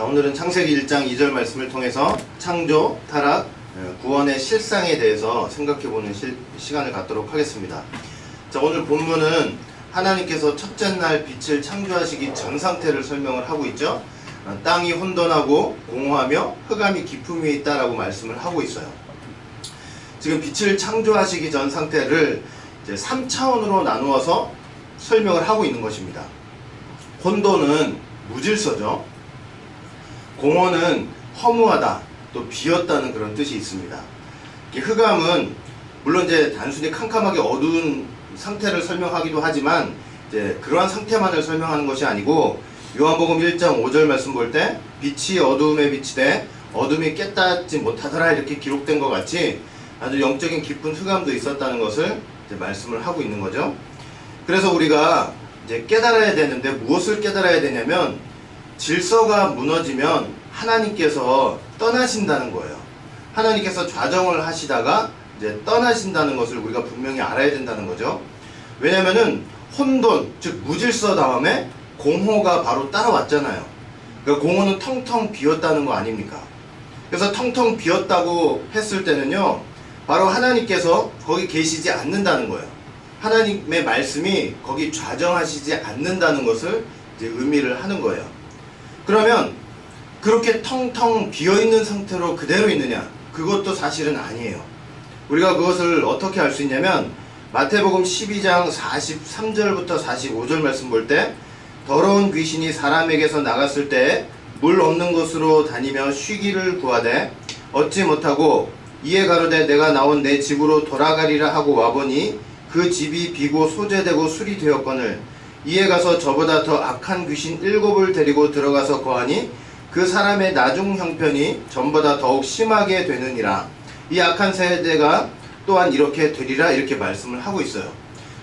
자, 오늘은 창세기 1장 2절 말씀을 통해서 창조, 타락, 구원의 실상에 대해서 생각해보는 시간을 갖도록 하겠습니다. 자, 오늘 본문은 하나님께서 첫째 날 빛을 창조하시기 전 상태를 설명을 하고 있죠. 땅이 혼돈하고 공허하며 흑암이 깊음 위에 있다라고 말씀을 하고 있어요. 지금 빛을 창조하시기 전 상태를 이제 3차원으로 나누어서 설명을 하고 있는 것입니다. 혼돈은 무질서죠. 공허는 허무하다, 또 비었다는 그런 뜻이 있습니다. 흑암은 물론 이제 단순히 캄캄하게 어두운 상태를 설명하기도 하지만 이제 그러한 상태만을 설명하는 것이 아니고 요한복음 1장 5절 말씀 볼 때 빛이 어두움에 비치되 어둠이 깨닫지 못하더라 이렇게 기록된 것 같이 아주 영적인 깊은 흑암도 있었다는 것을 이제 말씀을 하고 있는 거죠. 그래서 우리가 이제 깨달아야 되는데 무엇을 깨달아야 되냐면 질서가 무너지면 하나님께서 떠나신다는 거예요. 하나님께서 좌정을 하시다가 이제 떠나신다는 것을 우리가 분명히 알아야 된다는 거죠. 왜냐면은 혼돈, 즉 무질서 다음에 공허가 바로 따라왔잖아요. 그러니까 공허는 텅텅 비었다는 거 아닙니까? 그래서 텅텅 비었다고 했을 때는요, 바로 하나님께서 거기 계시지 않는다는 거예요. 하나님의 말씀이 거기 좌정하시지 않는다는 것을 이제 의미를 하는 거예요. 그러면 그렇게 텅텅 비어있는 상태로 그대로 있느냐? 그것도 사실은 아니에요. 우리가 그것을 어떻게 알 수 있냐면 마태복음 12장 43절부터 45절 말씀 볼 때 더러운 귀신이 사람에게서 나갔을 때 물 없는 곳으로 다니며 쉬기를 구하되 얻지 못하고 이에 가로되 내가 나온 내 집으로 돌아가리라 하고 와보니 그 집이 비고 소재되고 술이 되었거늘 이에 가서 저보다 더 악한 귀신 7을 데리고 들어가서 거하니 그 사람의 나중 형편이 전보다 더욱 심하게 되느니라. 이 악한 세대가 또한 이렇게 되리라 이렇게 말씀을 하고 있어요.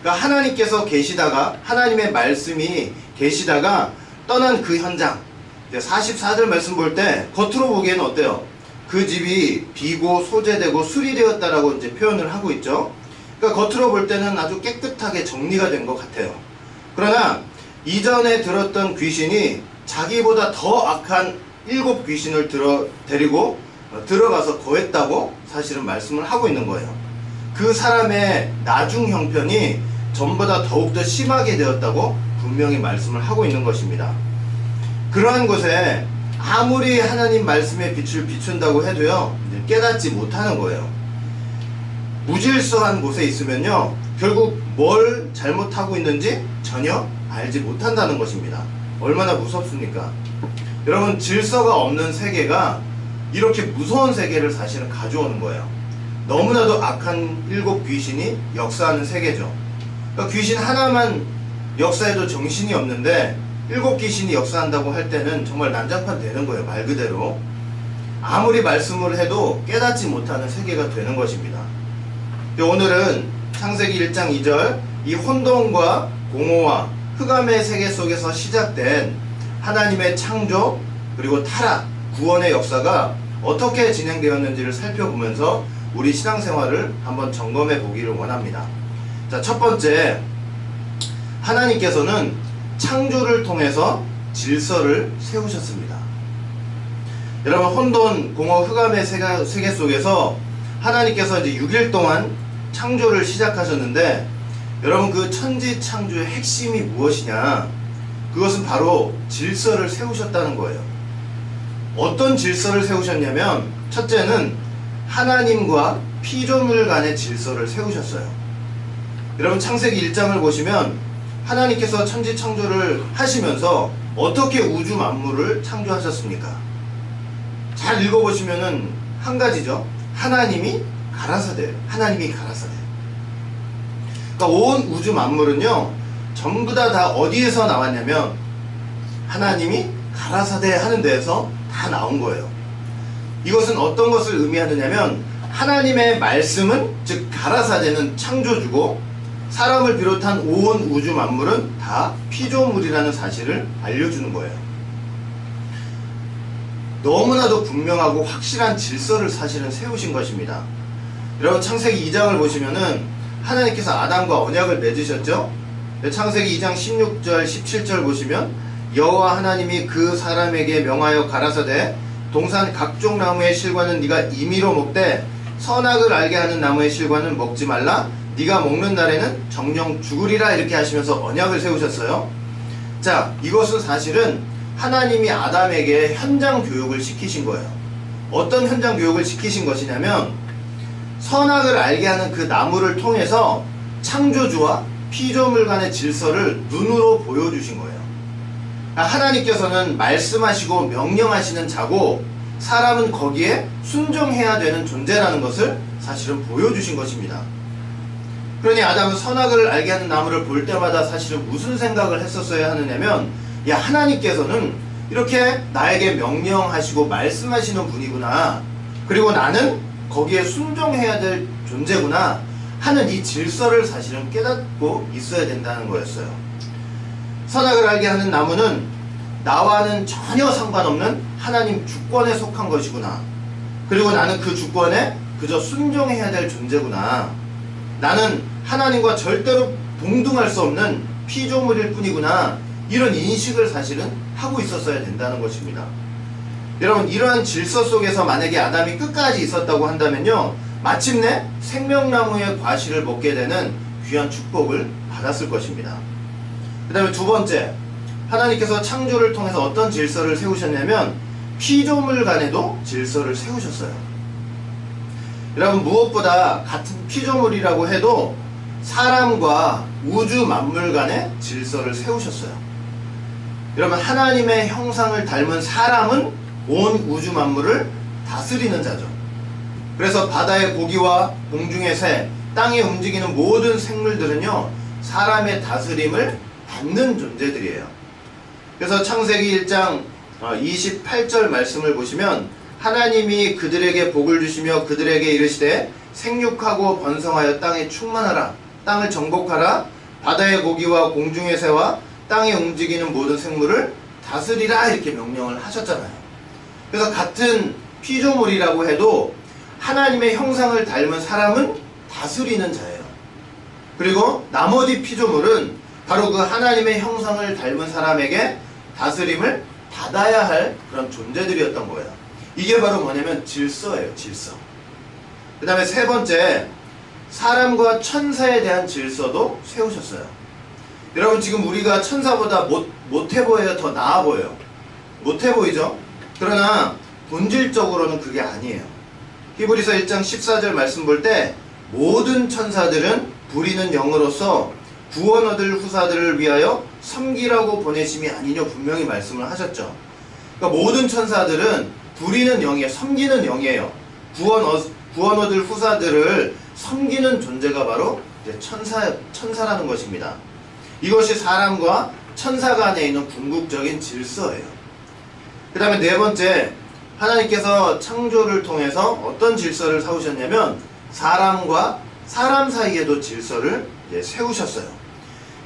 그러니까 하나님께서 계시다가 하나님의 말씀이 계시다가 떠난 그 현장 44절 말씀 볼 때 겉으로 보기에는 어때요? 그 집이 비고 소재되고 술이 되었다라고 이제 표현을 하고 있죠. 그러니까 겉으로 볼 때는 아주 깨끗하게 정리가 된 것 같아요. 그러나 이전에 들었던 귀신이 자기보다 더 악한 7 귀신을 데리고 들어가서 거했다고 사실은 말씀을 하고 있는 거예요. 그 사람의 나중 형편이 전보다 더욱더 심하게 되었다고 분명히 말씀을 하고 있는 것입니다. 그러한 것에 아무리 하나님 말씀의 빛을 비춘다고 해도요, 깨닫지 못하는 거예요. 무질서한 곳에 있으면요, 결국 뭘 잘못하고 있는지 전혀 알지 못한다는 것입니다. 얼마나 무섭습니까? 여러분, 질서가 없는 세계가 이렇게 무서운 세계를 사실은 가져오는 거예요. 너무나도 악한 7 귀신이 역사하는 세계죠. 그러니까 귀신 하나만 역사해도 정신이 없는데 7 귀신이 역사한다고 할 때는 정말 난장판 되는 거예요. 말 그대로 아무리 말씀을 해도 깨닫지 못하는 세계가 되는 것입니다. 오늘은 창세기 1장 2절 이 혼돈과 공허와 흑암의 세계 속에서 시작된 하나님의 창조 그리고 타락, 구원의 역사가 어떻게 진행되었는지를 살펴보면서 우리 신앙생활을 한번 점검해 보기를 원합니다. 자, 첫 번째, 하나님께서는 창조를 통해서 질서를 세우셨습니다. 여러분, 혼돈, 공허, 흑암의 세계 속에서 하나님께서 이제 6일 동안 창조를 시작하셨는데, 여러분, 그 천지 창조의 핵심이 무엇이냐? 그것은 바로 질서를 세우셨다는 거예요. 어떤 질서를 세우셨냐면, 첫째는 하나님과 피조물 간의 질서를 세우셨어요. 여러분, 창세기 1장을 보시면 하나님께서 천지 창조를 하시면서 어떻게 우주 만물을 창조하셨습니까? 잘 읽어보시면은 한 가지죠. 하나님이 가라사대. 하나님이 가라사대. 그러니까 온 우주 만물은요, 전부 다 어디에서 나왔냐면 하나님이 가라사대 하는 데에서 다 나온 거예요. 이것은 어떤 것을 의미하느냐면 하나님의 말씀은, 즉 가라사대는 창조주고 사람을 비롯한 온 우주 만물은 다 피조물이라는 사실을 알려주는 거예요. 너무나도 분명하고 확실한 질서를 사실은 세우신 것입니다. 여러분, 창세기 2장을 보시면은 하나님께서 아담과 언약을 맺으셨죠? 창세기 2장 16절 17절 보시면 여호와 하나님이 그 사람에게 명하여 가라사대 동산 각종 나무의 실과는 네가 임의로 먹되 선악을 알게 하는 나무의 실과는 먹지 말라. 네가 먹는 날에는 정령 죽으리라. 이렇게 하시면서 언약을 세우셨어요. 자, 이것은 사실은 하나님이 아담에게 현장 교육을 시키신 거예요. 어떤 현장 교육을 시키신 것이냐면 선악을 알게 하는 그 나무를 통해서 창조주와 피조물 간의 질서를 눈으로 보여주신 거예요. 하나님께서는 말씀하시고 명령하시는 자고 사람은 거기에 순종해야 되는 존재라는 것을 사실은 보여주신 것입니다. 그러니 아담은 선악을 알게 하는 나무를 볼 때마다 사실은 무슨 생각을 했었어야 하느냐면, 야, 하나님께서는 이렇게 나에게 명령하시고 말씀하시는 분이구나, 그리고 나는 거기에 순종해야 될 존재구나 하는 이 질서를 사실은 깨닫고 있어야 된다는 거였어요. 선악을 알게 하는 나무는 나와는 전혀 상관없는 하나님 주권에 속한 것이구나, 그리고 나는 그 주권에 그저 순종해야 될 존재구나, 나는 하나님과 절대로 동등할 수 없는 피조물일 뿐이구나, 이런 인식을 사실은 하고 있었어야 된다는 것입니다. 여러분, 이러한 질서 속에서 만약에 아담이 끝까지 있었다고 한다면요, 마침내 생명나무의 과실을 먹게 되는 귀한 축복을 받았을 것입니다. 그 다음에 두 번째, 하나님께서 창조를 통해서 어떤 질서를 세우셨냐면 피조물 간에도 질서를 세우셨어요. 여러분, 무엇보다 같은 피조물이라고 해도 사람과 우주 만물 간의 질서를 세우셨어요. 여러분, 하나님의 형상을 닮은 사람은 온 우주 만물을 다스리는 자죠. 그래서 바다의 고기와 공중의 새, 땅에 움직이는 모든 생물들은요, 사람의 다스림을 받는 존재들이에요. 그래서 창세기 1장 28절 말씀을 보시면 하나님이 그들에게 복을 주시며 그들에게 이르시되 생육하고 번성하여 땅에 충만하라, 땅을 정복하라, 바다의 고기와 공중의 새와 땅에 움직이는 모든 생물을 다스리라, 이렇게 명령을 하셨잖아요. 그래서 같은 피조물이라고 해도 하나님의 형상을 닮은 사람은 다스리는 자예요. 그리고 나머지 피조물은 바로 그 하나님의 형상을 닮은 사람에게 다스림을 받아야 할 그런 존재들이었던 거예요. 이게 바로 뭐냐면 질서예요, 질서. 그 다음에 세 번째, 사람과 천사에 대한 질서도 세우셨어요. 여러분, 지금 우리가 천사보다 못해 보여요, 더 나아 보여요? 못해 보이죠? 그러나 본질적으로는 그게 아니에요. 히브리서 1장 14절 말씀 볼 때 모든 천사들은 부리는 영으로서 구원 얻을 후사들을 위하여 섬기라고 보내심이 아니뇨, 분명히 말씀을 하셨죠. 그러니까 모든 천사들은 부리는 영이에요. 섬기는 영이에요. 구원 얻을 후사들을 섬기는 존재가 바로 이제 천사라는 것입니다. 이것이 사람과 천사 간에 있는 궁극적인 질서예요. 그 다음에 네 번째, 하나님께서 창조를 통해서 어떤 질서를 세우셨냐면 사람과 사람 사이에도 질서를 세우셨어요.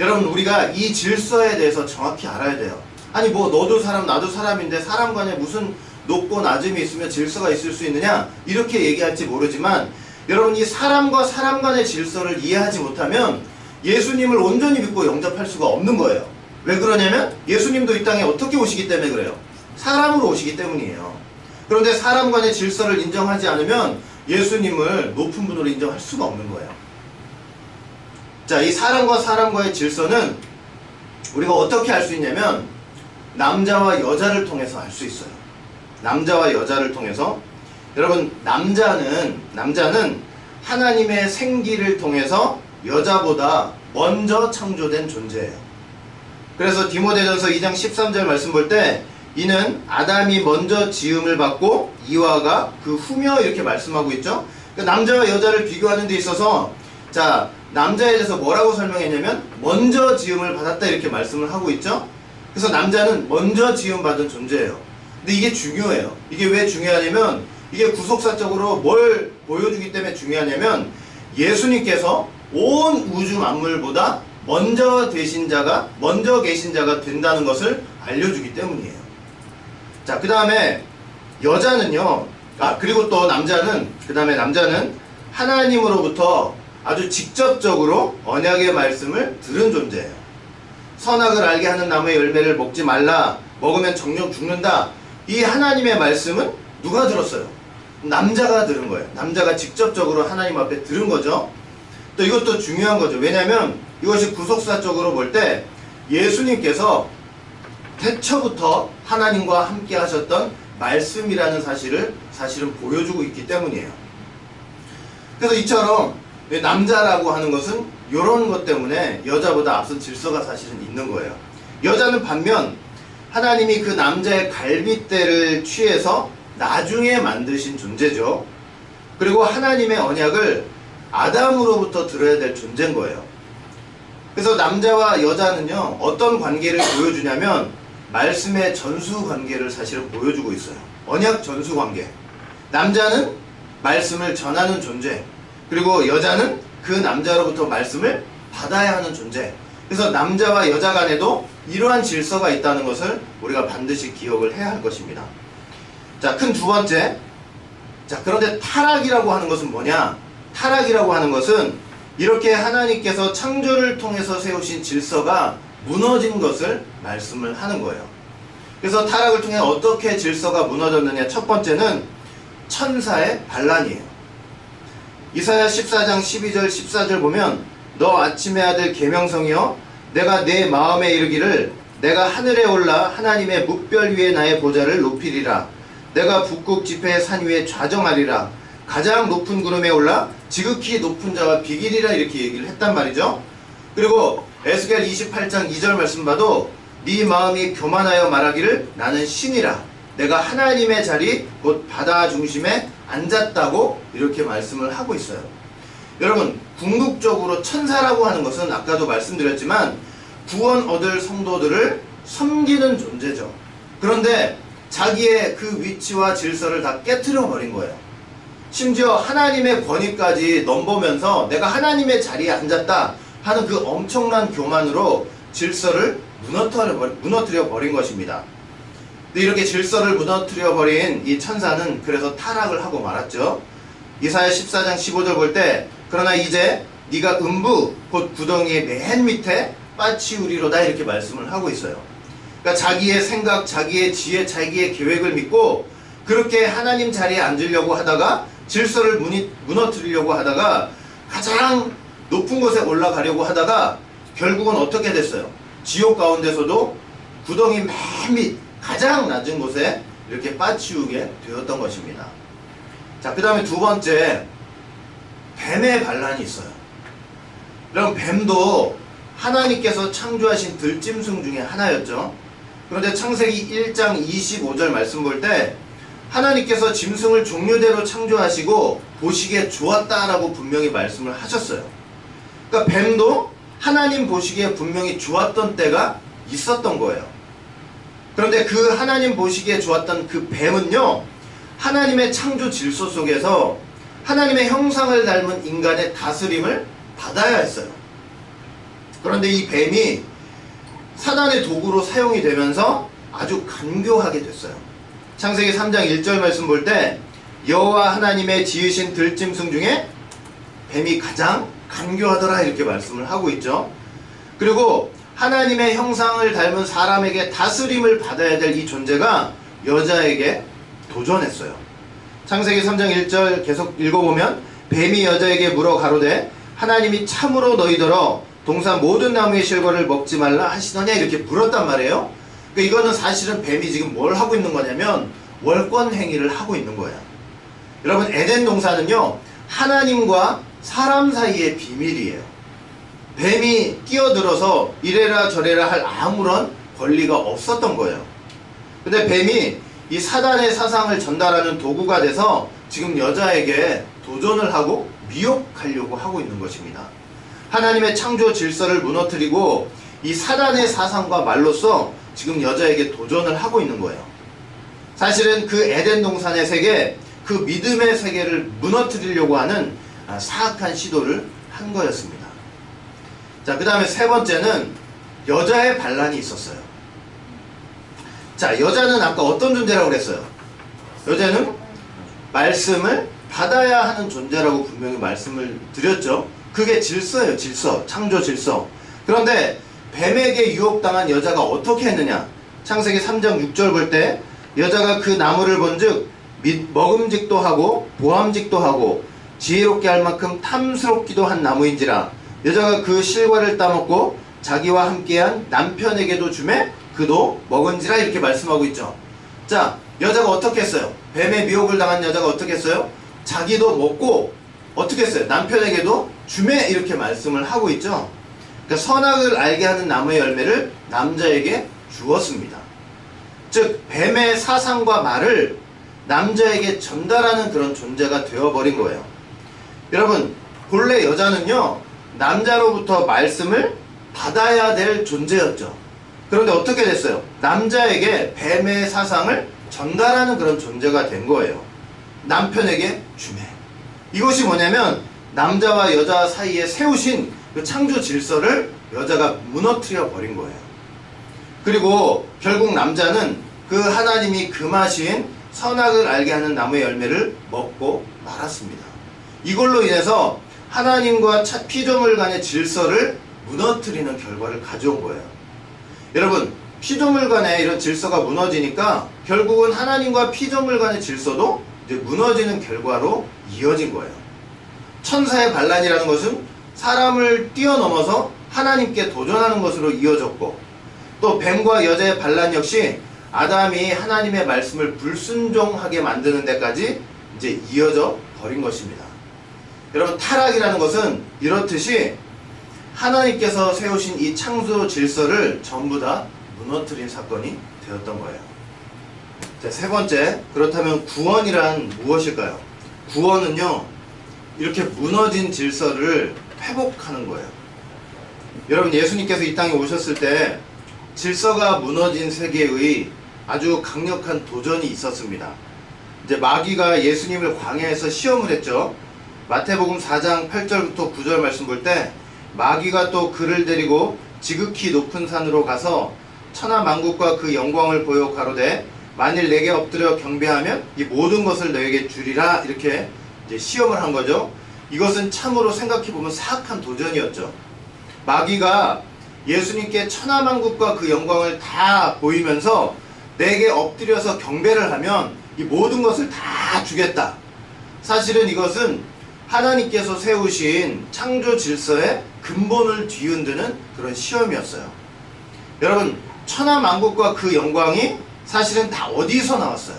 여러분, 우리가 이 질서에 대해서 정확히 알아야 돼요. 아니, 뭐 너도 사람 나도 사람인데 사람 간에 무슨 높고 낮음이 있으면 질서가 있을 수 있느냐, 이렇게 얘기할지 모르지만, 여러분, 이 사람과 사람 간의 질서를 이해하지 못하면 예수님을 온전히 믿고 영접할 수가 없는 거예요. 왜 그러냐면 예수님도 이 땅에 어떻게 오시기 때문에 그래요? 사람으로 오시기 때문이에요. 그런데 사람 간의 질서를 인정하지 않으면 예수님을 높은 분으로 인정할 수가 없는 거예요. 자, 이 사람과 사람과의 질서는 우리가 어떻게 알 수 있냐면 남자와 여자를 통해서 알 수 있어요. 남자와 여자를 통해서. 여러분, 남자는 하나님의 생기를 통해서 여자보다 먼저 창조된 존재예요. 그래서 디모데전서 2장 13절 말씀 볼 때 이는 아담이 먼저 지음을 받고 이와가 그 후며, 이렇게 말씀하고 있죠. 그러니까 남자와 여자를 비교하는 데 있어서, 자, 남자에 대해서 뭐라고 설명했냐면 먼저 지음을 받았다, 이렇게 말씀을 하고 있죠. 그래서 남자는 먼저 지음 받은 존재예요. 근데 이게 중요해요. 이게 왜 중요하냐면 이게 구속사적으로 뭘 보여주기 때문에 중요하냐면 예수님께서 온 우주 만물보다 먼저 계신 자가 된다는 것을 알려주기 때문이에요. 자, 그 다음에 여자는요, 그리고 또 남자는 하나님으로부터 아주 직접적으로 언약의 말씀을 들은 존재예요. 선악을 알게 하는 나무의 열매를 먹지 말라. 먹으면 정령 죽는다. 이 하나님의 말씀은 누가 들었어요? 남자가 들은 거예요. 남자가 직접적으로 하나님 앞에 들은 거죠. 또 이것도 중요한 거죠. 왜냐하면 이것이 구속사적으로 볼 때 예수님께서 태초부터 하나님과 함께 하셨던 말씀이라는 사실은 보여주고 있기 때문이에요. 그래서 이처럼 남자라고 하는 것은 이런 것 때문에 여자보다 앞선 질서가 사실은 있는 거예요. 여자는 반면 하나님이 그 남자의 갈빗대를 취해서 나중에 만드신 존재죠. 그리고 하나님의 언약을 아담으로부터 들어야 될 존재인 거예요. 그래서 남자와 여자는요, 어떤 관계를 보여주냐면 말씀의 전수 관계를 사실은 보여주고 있어요. 언약 전수 관계. 남자는 말씀을 전하는 존재, 그리고 여자는 그 남자로부터 말씀을 받아야 하는 존재. 그래서 남자와 여자 간에도 이러한 질서가 있다는 것을 우리가 반드시 기억을 해야 할 것입니다. 자, 큰 두 번째. 자, 그런데 타락이라고 하는 것은 뭐냐? 타락이라고 하는 것은 이렇게 하나님께서 창조를 통해서 세우신 질서가 무너진 것을 말씀을 하는 거예요. 그래서 타락을 통해 어떻게 질서가 무너졌느냐? 첫 번째는 천사의 반란이에요. 이사야 14장 12절 14절 보면 너 아침의 아들 계명성이여 내가 내 마음에 이르기를 내가 하늘에 올라 하나님의 묵별 위에 나의 보좌를 높이리라. 내가 북극 지폐의 산 위에 좌정하리라. 가장 높은 구름에 올라 지극히 높은 자와 비기리라. 이렇게 얘기를 했단 말이죠. 그리고 에스겔 28장 2절 말씀 봐도 네 마음이 교만하여 말하기를 나는 신이라. 내가 하나님의 자리 곧 바다 중심에 앉았다고 이렇게 말씀을 하고 있어요. 여러분, 궁극적으로 천사라고 하는 것은 아까도 말씀드렸지만 구원 얻을 성도들을 섬기는 존재죠. 그런데 자기의 그 위치와 질서를 다 깨트려 버린 거예요. 심지어 하나님의 권위까지 넘보면서 내가 하나님의 자리에 앉았다 하는 그 엄청난 교만으로 질서를 무너뜨려 버린 것입니다. 근데 이렇게 질서를 무너뜨려 버린 이 천사는 그래서 타락을 하고 말았죠. 이사야 14장 15절 볼 때 그러나 이제 네가 음부 곧 구덩이의 맨 밑에 빠치우리로다 이렇게 말씀을 하고 있어요. 그러니까 자기의 생각, 자기의 지혜, 자기의 계획을 믿고 그렇게 하나님 자리에 앉으려고 하다가 질서를 무너뜨리려고 하다가 가장 높은 곳에 올라가려고 하다가 결국은 어떻게 됐어요? 지옥 가운데서도 구덩이 맨 밑 가장 낮은 곳에 이렇게 빠치우게 되었던 것입니다. 자, 그 다음에 두 번째, 뱀의 반란이 있어요. 그럼 뱀도 하나님께서 창조하신 들짐승 중에 하나였죠. 그런데 창세기 1장 25절 말씀 볼 때 하나님께서 짐승을 종류대로 창조하시고 보시기에 좋았다라고 분명히 말씀을 하셨어요. 그러니까 뱀도 하나님 보시기에 분명히 좋았던 때가 있었던 거예요. 그런데 그 하나님 보시기에 좋았던 그 뱀은요, 하나님의 창조 질서 속에서 하나님의 형상을 닮은 인간의 다스림을 받아야 했어요. 그런데 이 뱀이 사단의 도구로 사용이 되면서 아주 간교하게 됐어요. 창세기 3장 1절 말씀 볼 때 여호와 하나님의 지으신 들짐승 중에 뱀이 가장 간교하더라 이렇게 말씀을 하고 있죠. 그리고 하나님의 형상을 닮은 사람에게 다스림을 받아야 될 이 존재가 여자에게 도전했어요. 창세기 3장 1절 계속 읽어보면 뱀이 여자에게 물어 가로되 하나님이 참으로 너희더러 동산 모든 나무의 실과를 먹지 말라 하시더냐 이렇게 물었단 말이에요. 그러니까 이거는 사실은 뱀이 지금 뭘 하고 있는 거냐면 월권 행위를 하고 있는 거예요. 여러분, 에덴 동산은요 하나님과 사람 사이의 비밀이에요. 뱀이 끼어들어서 이래라 저래라 할 아무런 권리가 없었던 거예요. 근데 뱀이 이 사단의 사상을 전달하는 도구가 돼서 지금 여자에게 도전을 하고 미혹하려고 하고 있는 것입니다. 하나님의 창조 질서를 무너뜨리고 이 사단의 사상과 말로써 지금 여자에게 도전을 하고 있는 거예요. 사실은 그 에덴 동산의 세계, 그 믿음의 세계를 무너뜨리려고 하는 사악한 시도를 한 거였습니다. 자, 그 다음에 세 번째는 여자의 반란이 있었어요. 자, 여자는 아까 어떤 존재라고 그랬어요? 여자는 말씀을 받아야 하는 존재라고 분명히 말씀을 드렸죠. 그게 질서예요. 질서, 창조 질서. 그런데 뱀에게 유혹당한 여자가 어떻게 했느냐? 창세기 3장 6절 볼 때 여자가 그 나무를 본즉 먹음직도 하고 보암직도 하고 지혜롭게 할 만큼 탐스럽기도 한 나무인지라 여자가 그 실과를 따먹고 자기와 함께한 남편에게도 주매 그도 먹은지라 이렇게 말씀하고 있죠. 자, 여자가 어떻게 했어요? 뱀의 미혹을 당한 여자가 어떻게 했어요? 자기도 먹고 어떻게 했어요? 남편에게도 주매 이렇게 말씀을 하고 있죠. 그러니까 선악을 알게 하는 나무의 열매를 남자에게 주었습니다. 즉 뱀의 사상과 말을 남자에게 전달하는 그런 존재가 되어버린 거예요. 여러분, 본래 여자는요 남자로부터 말씀을 받아야 될 존재였죠. 그런데 어떻게 됐어요? 남자에게 뱀의 사상을 전달하는 그런 존재가 된 거예요. 남편에게 주매. 이것이 뭐냐면 남자와 여자 사이에 세우신 그 창조 질서를 여자가 무너뜨려 버린 거예요. 그리고 결국 남자는 그 하나님이 금하신 선악을 알게 하는 나무의 열매를 먹고 말았습니다. 이걸로 인해서 하나님과 피조물 간의 질서를 무너뜨리는 결과를 가져온 거예요. 여러분, 피조물 간의 이런 질서가 무너지니까 결국은 하나님과 피조물 간의 질서도 이제 무너지는 결과로 이어진 거예요. 천사의 반란이라는 것은 사람을 뛰어넘어서 하나님께 도전하는 것으로 이어졌고, 또 뱀과 여자의 반란 역시 아담이 하나님의 말씀을 불순종하게 만드는 데까지 이제 이어져 버린 것입니다. 여러분, 타락이라는 것은 이렇듯이 하나님께서 세우신 이 창조 질서를 전부 다 무너뜨린 사건이 되었던 거예요. 자, 세 번째, 그렇다면 구원이란 무엇일까요? 구원은요, 이렇게 무너진 질서를 회복하는 거예요. 여러분, 예수님께서 이 땅에 오셨을 때 질서가 무너진 세계의 아주 강력한 도전이 있었습니다. 이제 마귀가 예수님을 광야에서 시험을 했죠. 마태복음 4장 8절부터 9절 말씀 볼 때 마귀가 또 그를 데리고 지극히 높은 산으로 가서 천하 만국과 그 영광을 보여 가로되 만일 내게 엎드려 경배하면 이 모든 것을 너에게 주리라 이렇게 이제 시험을 한 거죠. 이것은 참으로 생각해보면 사악한 도전이었죠. 마귀가 예수님께 천하 만국과 그 영광을 다 보이면서 내게 엎드려서 경배를 하면 이 모든 것을 다 주겠다. 사실은 이것은 하나님께서 세우신 창조 질서의 근본을 뒤흔드는 그런 시험이었어요. 여러분, 천하 만국과 그 영광이 사실은 다 어디서 나왔어요?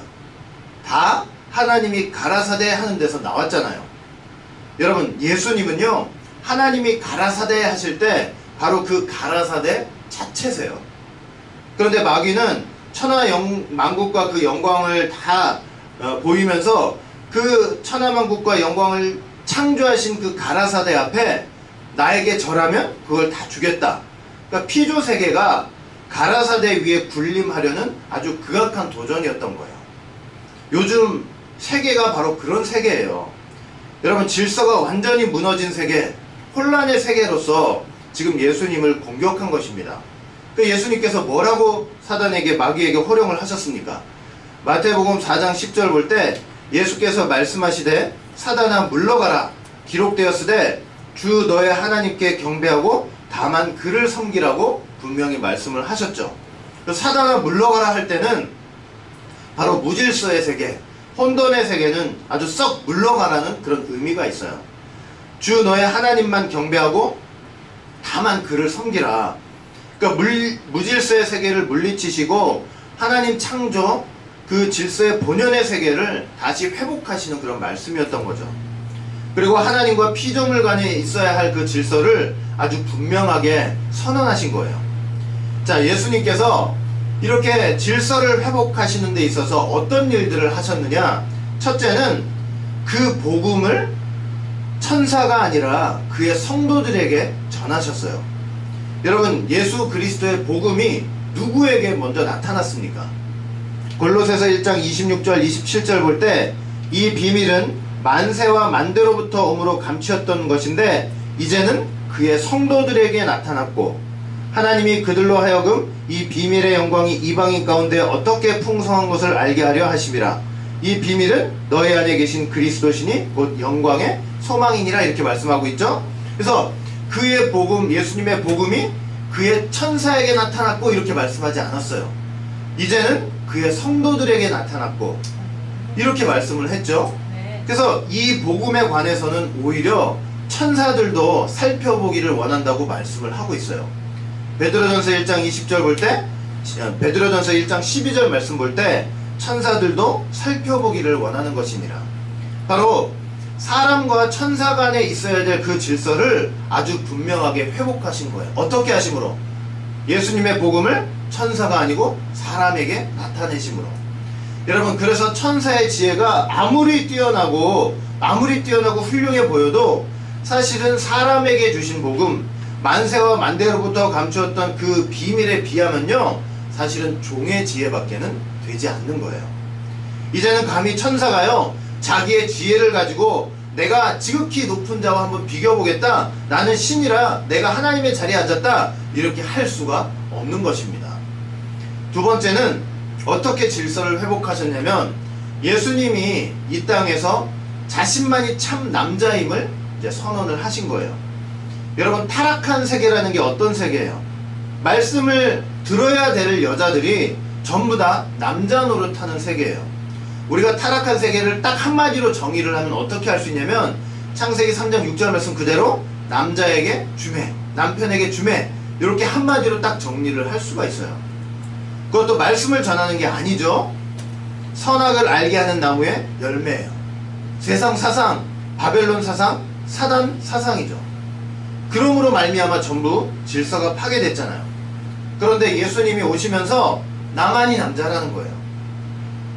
다 하나님이 가라사대 하는 데서 나왔잖아요. 여러분, 예수님은요 하나님이 가라사대 하실 때 바로 그 가라사대 자체세요. 그런데 마귀는 천하 만국과 그 영광을 다 보이면서 그 천하 만국과 영광을 창조하신 그 가라사대 앞에 나에게 절하면 그걸 다 주겠다. 그러니까 피조 세계가 가라사대 위에 군림하려는 아주 극악한 도전이었던 거예요. 요즘 세계가 바로 그런 세계예요. 여러분, 질서가 완전히 무너진 세계, 혼란의 세계로서 지금 예수님을 공격한 것입니다. 그 예수님께서 뭐라고 사단에게, 마귀에게 호령을 하셨습니까? 마태복음 4장 10절 볼 때 예수께서 말씀하시되 사단아 물러가라 기록되었으되 주 너의 하나님께 경배하고 다만 그를 섬기라고 분명히 말씀을 하셨죠. 사단아 물러가라 할 때는 바로 무질서의 세계, 혼돈의 세계는 아주 썩 물러가라는 그런 의미가 있어요. 주 너의 하나님만 경배하고 다만 그를 섬기라. 그러니까 무질서의 세계를 물리치시고 하나님 창조 그 질서의 본연의 세계를 다시 회복하시는 그런 말씀이었던 거죠. 그리고 하나님과 피조물 간에 있어야 할 그 질서를 아주 분명하게 선언하신 거예요. 자, 예수님께서 이렇게 질서를 회복하시는 데 있어서 어떤 일들을 하셨느냐? 첫째는 그 복음을 천사가 아니라 그의 성도들에게 전하셨어요. 여러분, 예수 그리스도의 복음이 누구에게 먼저 나타났습니까? 골로새서 1장 26절 27절 볼 때 이 비밀은 만세와 만대로부터 오므로 감추었던 것인데 이제는 그의 성도들에게 나타났고 하나님이 그들로 하여금 이 비밀의 영광이 이방인 가운데 어떻게 풍성한 것을 알게 하려 하심이라. 이 비밀은 너희 안에 계신 그리스도시니 곧 영광의 소망이니라 이렇게 말씀하고 있죠. 그래서 그의 복음, 예수님의 복음이 그의 천사에게 나타났고 이렇게 말씀하지 않았어요. 이제는 그의 성도들에게 나타났고 이렇게 말씀을 했죠. 그래서 이 복음에 관해서는 오히려 천사들도 살펴보기를 원한다고 말씀을 하고 있어요. 베드로전서 1장 20절 볼 때, 베드로전서 1장 12절 말씀 볼 때 천사들도 살펴보기를 원하는 것이니라. 바로 사람과 천사 간에 있어야 될 그 질서를 아주 분명하게 회복하신 거예요. 어떻게 하심으로? 예수님의 복음을 천사가 아니고 사람에게 나타내심으로. 여러분, 그래서 천사의 지혜가 아무리 뛰어나고 훌륭해 보여도 사실은 사람에게 주신 복음, 만세와 만대로부터 감추었던 그 비밀에 비하면요, 사실은 종의 지혜밖에는 되지 않는 거예요. 이제는 감히 천사가요, 자기의 지혜를 가지고 내가 지극히 높은 자와 한번 비교해보겠다, 나는 신이라 내가 하나님의 자리에 앉았다, 이렇게 할 수가 없는 것입니다. 두 번째는 어떻게 질서를 회복하셨냐면, 예수님이 이 땅에서 자신만이 참 남자임을 이제 선언을 하신 거예요. 여러분, 타락한 세계라는 게 어떤 세계예요? 말씀을 들어야 될 여자들이 전부 다 남자 노릇하는 세계예요. 우리가 타락한 세계를 딱 한마디로 정의를 하면 어떻게 할 수 있냐면, 창세기 3장 6절 말씀 그대로 남자에게 주매, 남편에게 주매, 이렇게 한마디로 딱 정리를 할 수가 있어요. 그것도 말씀을 전하는 게 아니죠. 선악을 알게 하는 나무의 열매예요. 세상 사상, 바벨론 사상, 사단 사상이죠. 그러므로 말미암아 전부 질서가 파괴됐잖아요. 그런데 예수님이 오시면서 나만이 남자라는 거예요.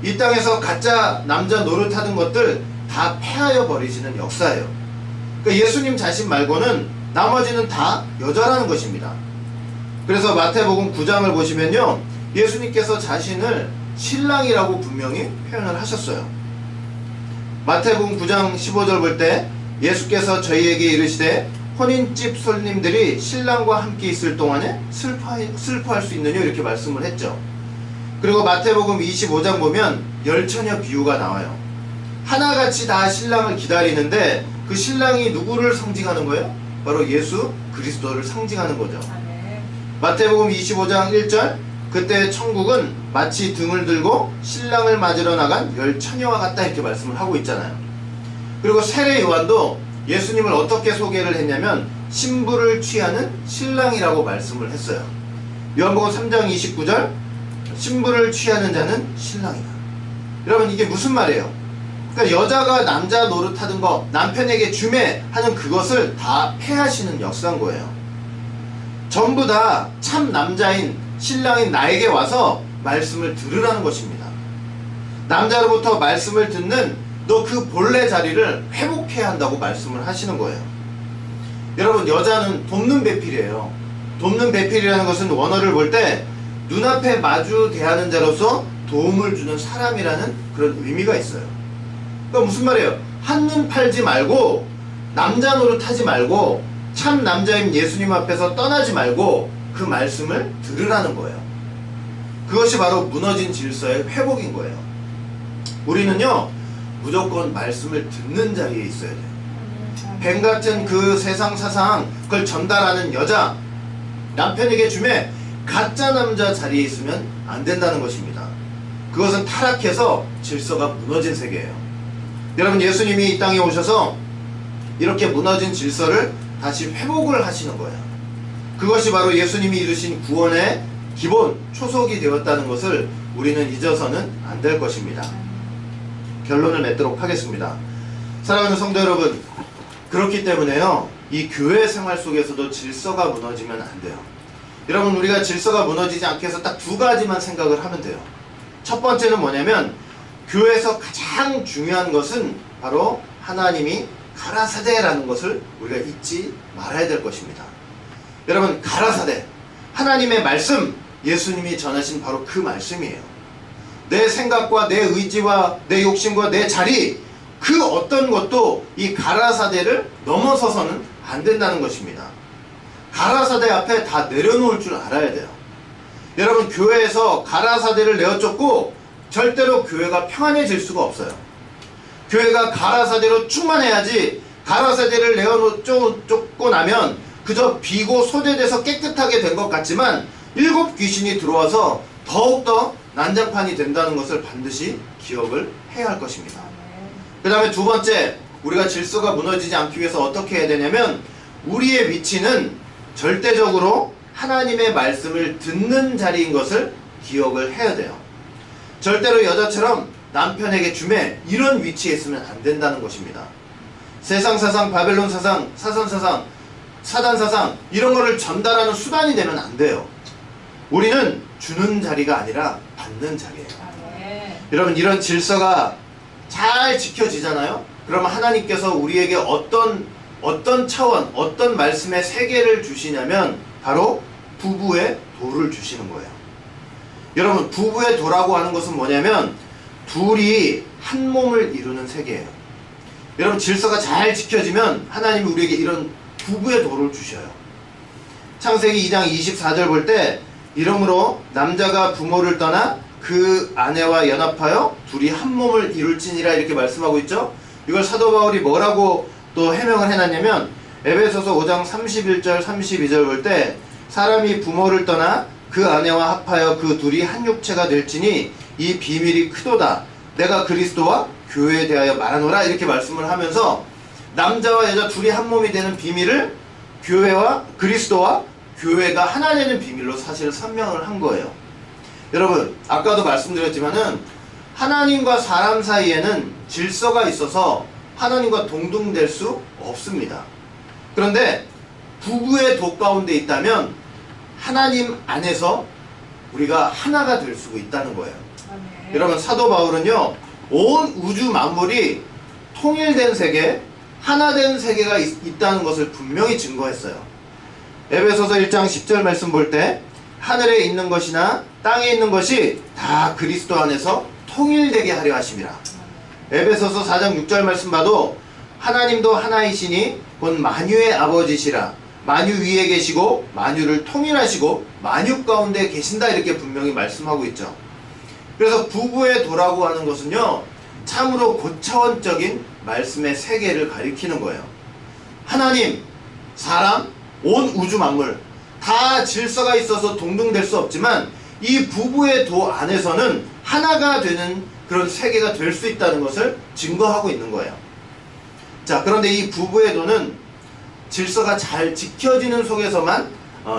이 땅에서 가짜 남자 노릇하는 것들 다 폐하여 버리시는 역사예요. 그러니까 예수님 자신 말고는 나머지는 다 여자라는 것입니다. 그래서 마태복음 9장을 보시면요, 예수님께서 자신을 신랑이라고 분명히 표현을 하셨어요. 마태복음 9장 15절 볼 때 예수께서 저희에게 이르시되 혼인집 손님들이 신랑과 함께 있을 동안에 슬퍼할 수 있느냐, 이렇게 말씀을 했죠. 그리고 마태복음 25장 보면 열처녀 비유가 나와요. 하나같이 다 신랑을 기다리는데 그 신랑이 누구를 상징하는 거예요? 바로 예수 그리스도를 상징하는 거죠. 마태복음 25장 1절, 그때 천국은 마치 등을 들고 신랑을 맞으러 나간 열처녀와 같다, 이렇게 말씀을 하고 있잖아요. 그리고 세례 요한도 예수님을 어떻게 소개를 했냐면 신부를 취하는 신랑이라고 말씀을 했어요. 요한복음 3장 29절, 신부를 취하는 자는 신랑이다. 여러분, 이게 무슨 말이에요? 그러니까 여자가 남자 노릇하던 거, 남편에게 주매 하는 그것을 다 폐하시는 역사인 거예요. 전부 다 참 남자인 신랑인 나에게 와서 말씀을 들으라는 것입니다. 남자로부터 말씀을 듣는 너 그 본래 자리를 회복해야 한다고 말씀을 하시는 거예요. 여러분, 여자는 돕는 배필이에요. 돕는 배필이라는 것은 원어를 볼 때 눈앞에 마주 대하는 자로서 도움을 주는 사람이라는 그런 의미가 있어요. 그러니까 무슨 말이에요? 한눈 팔지 말고, 남자 노릇하지 말고, 참 남자인 예수님 앞에서 떠나지 말고 그 말씀을 들으라는 거예요. 그것이 바로 무너진 질서의 회복인 거예요. 우리는요, 무조건 말씀을 듣는 자리에 있어야 돼요. 뱀 같은 그 세상 사상, 그걸 전달하는 여자, 남편에게 주매 가짜 남자 자리에 있으면 안 된다는 것입니다. 그것은 타락해서 질서가 무너진 세계예요. 여러분, 예수님이 이 땅에 오셔서 이렇게 무너진 질서를 다시 회복을 하시는 거예요. 그것이 바로 예수님이 이루신 구원의 기본, 초석이 되었다는 것을 우리는 잊어서는 안 될 것입니다. 결론을 맺도록 하겠습니다. 사랑하는 성도 여러분, 그렇기 때문에요, 이 교회 생활 속에서도 질서가 무너지면 안 돼요. 여러분, 우리가 질서가 무너지지 않게 해서 딱 두 가지만 생각을 하면 돼요. 첫 번째는 뭐냐면, 교회에서 가장 중요한 것은 바로 하나님이 가라사대라는 것을 우리가 잊지 말아야 될 것입니다. 여러분, 가라사대, 하나님의 말씀, 예수님이 전하신 바로 그 말씀이에요. 내 생각과 내 의지와 내 욕심과 내 자리, 그 어떤 것도 이 가라사대를 넘어서서는 안 된다는 것입니다. 가라사대 앞에 다 내려놓을 줄 알아야 돼요. 여러분, 교회에서 가라사대를 내어쫓고 절대로 교회가 평안해질 수가 없어요. 교회가 가라사대로 충만해야지, 가라사대를 내어쫓고 나면 그저 비고 소재돼서 깨끗하게 된 것 같지만 7 귀신이 들어와서 더욱더 난장판이 된다는 것을 반드시 기억을 해야 할 것입니다. 그 다음에 두 번째, 우리가 질서가 무너지지 않기 위해서 어떻게 해야 되냐면 우리의 위치는 절대적으로 하나님의 말씀을 듣는 자리인 것을 기억을 해야 돼요. 절대로 여자처럼 남편에게 주매 이런 위치에 있으면 안 된다는 것입니다. 세상 사상, 바벨론 사상, 사선 사상, 사단 사상 이런 거를 전달하는 수단이 되면 안 돼요. 우리는 주는 자리가 아니라 받는 자리예요. 여러분, 이런 질서가 잘 지켜지잖아요. 그러면 하나님께서 우리에게 어떤 차원, 어떤 말씀의 세계를 주시냐면 바로 부부의 도를 주시는 거예요. 여러분, 부부의 도라고 하는 것은 뭐냐면 둘이 한 몸을 이루는 세계예요. 여러분, 질서가 잘 지켜지면 하나님이 우리에게 이런 부부의 도를 주셔요. 창세기 2장 24절 볼 때 이러므로 남자가 부모를 떠나 그 아내와 연합하여 둘이 한 몸을 이룰지니라 이렇게 말씀하고 있죠. 이걸 사도 바울이 뭐라고 또 해명을 해놨냐면 에베소서 5장 31절 32절 볼 때 사람이 부모를 떠나 그 아내와 합하여 그 둘이 한 육체가 될지니 이 비밀이 크도다. 내가 그리스도와 교회에 대하여 말하노라 이렇게 말씀을 하면서 남자와 여자 둘이 한 몸이 되는 비밀을 교회와 그리스도와 교회가 하나 되는 비밀로 사실 설명을 한 거예요. 여러분, 아까도 말씀드렸지만은 하나님과 사람 사이에는 질서가 있어서 하나님과 동등될 수 없습니다. 그런데 부부의 도 가운데 있다면 하나님 안에서 우리가 하나가 될 수 있다는 거예요. 여러분, 사도 바울은요 온 우주 만물이 통일된 세계, 하나된 세계가 있다는 것을 분명히 증거했어요. 에베소서 1장 10절 말씀 볼 때 하늘에 있는 것이나 땅에 있는 것이 다 그리스도 안에서 통일되게 하려 하심이라. 에베소서 4장 6절 말씀 봐도 하나님도 하나이시니 곧 만유의 아버지시라. 만유 위에 계시고 만유를 통일하시고 만유 가운데 계신다 이렇게 분명히 말씀하고 있죠. 그래서 부부의 도라고 하는 것은요 참으로 고차원적인 말씀의 세계를 가리키는 거예요. 하나님, 사람, 온 우주 만물 다 질서가 있어서 동등될 수 없지만 이 부부의 도 안에서는 하나가 되는 그런 세계가 될 수 있다는 것을 증거하고 있는 거예요. 자, 그런데 이 부부의 도는 질서가 잘 지켜지는 속에서만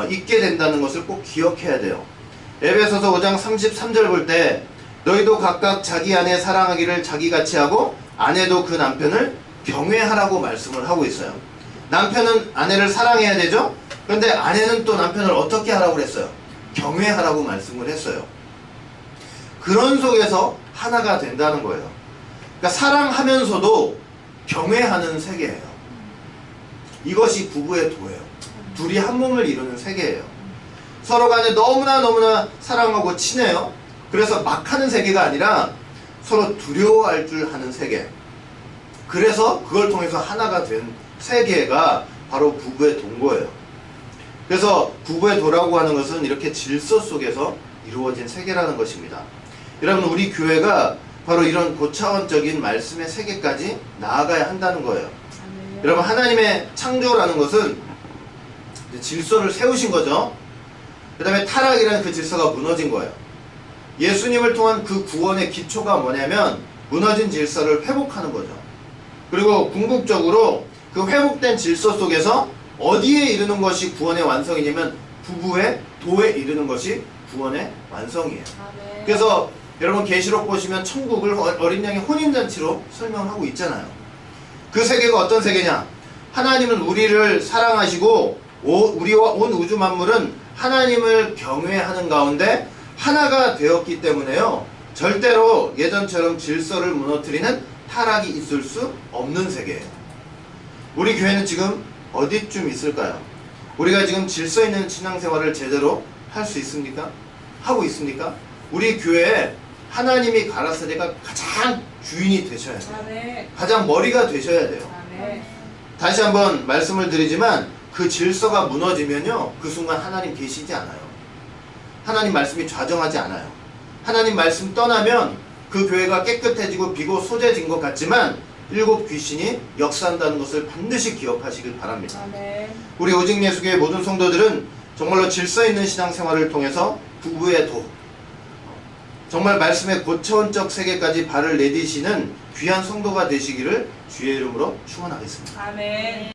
있게 된다는 것을 꼭 기억해야 돼요. 에베소서 5장 33절 볼 때 너희도 각각 자기 아내 사랑하기를 자기같이 하고 아내도 그 남편을 경외하라고 말씀을 하고 있어요. 남편은 아내를 사랑해야 되죠? 그런데 아내는 또 남편을 어떻게 하라고 그랬어요? 경외하라고 말씀을 했어요. 그런 속에서 하나가 된다는 거예요. 그러니까 사랑하면서도 경외하는 세계예요. 이것이 부부의 도예요. 둘이 한 몸을 이루는 세계예요. 서로 간에 너무나 사랑하고 친해요. 그래서 막 하는 세계가 아니라 서로 두려워할 줄 하는 세계. 그래서 그걸 통해서 하나가 된 세계가 바로 부부의 도인 거예요. 그래서 부부의 도라고 하는 것은 이렇게 질서 속에서 이루어진 세계라는 것입니다. 여러분, 우리 교회가 바로 이런 고차원적인 말씀의 세계까지 나아가야 한다는 거예요. 여러분, 하나님의 창조라는 것은 질서를 세우신 거죠. 그 다음에 타락이라는 그 질서가 무너진 거예요. 예수님을 통한 그 구원의 기초가 뭐냐면 무너진 질서를 회복하는 거죠. 그리고 궁극적으로 그 회복된 질서 속에서 어디에 이르는 것이 구원의 완성이냐면 부부의 도에 이르는 것이 구원의 완성이에요. 그래서 여러분 계시록 보시면 천국을 어린 양의 혼인잔치로 설명을 하고 있잖아요. 그 세계가 어떤 세계냐? 하나님은 우리를 사랑하시고 우리와 온 우주 만물은 하나님을 경외하는 가운데 하나가 되었기 때문에요 절대로 예전처럼 질서를 무너뜨리는 타락이 있을 수 없는 세계예요. 우리 교회는 지금 어디쯤 있을까요? 우리가 지금 질서 있는 신앙생활을 제대로 할 수 있습니까? 하고 있습니까? 우리 교회에 하나님이 가라사대가 가장 주인이 되셔야 돼요. 가장 머리가 되셔야 돼요. 다시 한번 말씀을 드리지만 그 질서가 무너지면요 그 순간 하나님 계시지 않아요. 하나님 말씀이 좌정하지 않아요. 하나님 말씀 떠나면 그 교회가 깨끗해지고 비고 소재진 것 같지만 일곱 귀신이 역사한다는 것을 반드시 기억하시길 바랍니다. 아멘. 우리 오직예수교회 모든 성도들은 정말로 질서 있는 신앙생활을 통해서 부부의 도, 정말 말씀의 고차원적 세계까지 발을 내디시는 귀한 성도가 되시기를 주의 이름으로 축원하겠습니다. 아멘.